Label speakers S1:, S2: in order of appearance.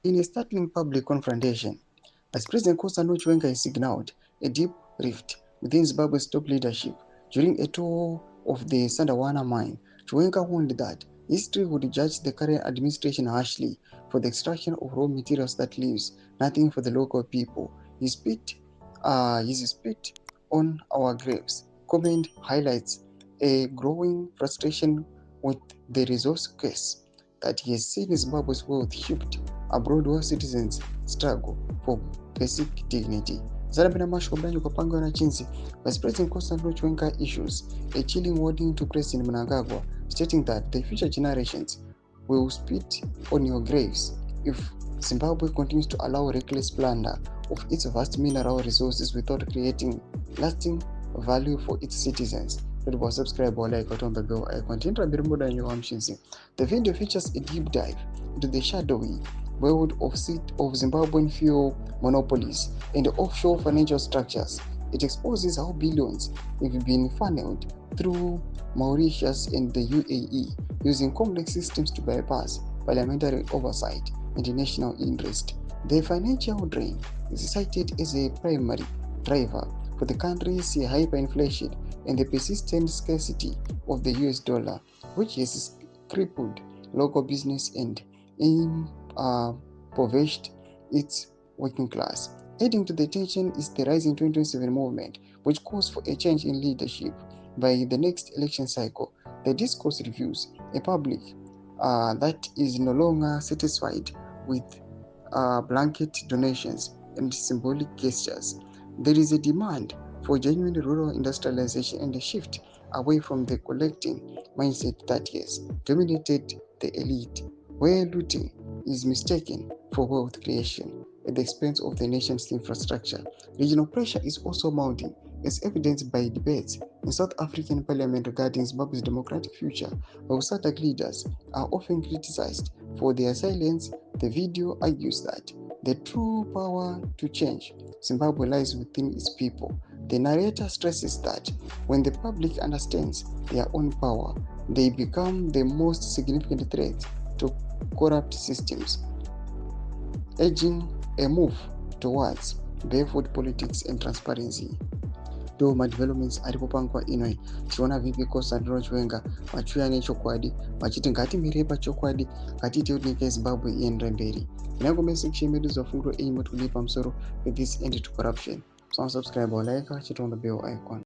S1: In a startling public confrontation, as President Chiwenga has signaled a deep rift within Zimbabwe's top leadership during a tour of the Sandawana mine, Chiwenga warned that history would judge the current administration harshly for the extraction of raw materials that leaves nothing for the local people. His spit on our graves comment highlights a growing frustration with the resource curse that he has seen Zimbabwe's wealth shipped abroad while citizens struggle for basic dignity. Zarabina Mashkobranyo Kapango na Chinzi, Vice President Chiwenga issues a chilling warning to President Mnangagwa, stating that the future generations will spit on your graves if Zimbabwe continues to allow reckless plunder of its vast mineral resources without creating lasting value for its citizens. Subscribe or like on the bell icon. The video features a deep dive into the shadowy world of Zimbabwean fuel monopolies and offshore financial structures. It exposes how billions have been funneled through Mauritius and the UAE, using complex systems to bypass parliamentary oversight and national interest. The financial drain is cited as a primary driver for the country's hyperinflation and the persistent scarcity of the US dollar, which has crippled local business and impoverished its working class. Adding to the tension is the rising 2027 movement, which calls for a change in leadership by the next election cycle. The discourse reveals a public that is no longer satisfied with blanket donations and symbolic gestures. There is a demand for genuine rural industrialization and a shift away from the collecting mindset that has dominated the elite, where looting is mistaken for wealth creation at the expense of the nation's infrastructure. Regional pressure is also mounting, as evidenced by debates in South African Parliament regarding Zimbabwe's democratic future, while Sadc leaders are often criticized for their silence. The video argues that the true power to change Zimbabwe lies within its people. The narrator stresses that when the public understands their own power, they become the most significant threat to corrupt systems, urging a move towards barefoot politics and transparency. Do madevelopments aripo panguva inoi tichiona vipi Chiwenga vachiuya nechokwadi vachiti ngatimirei pachokwadi, ngatiite kuti nyika yeZimbabwe iendere mberi. Inango mesection medu zvafunguro enyu moti kudii pamusoro with this end to corruption. So subscribe or like, hit on the bell icon.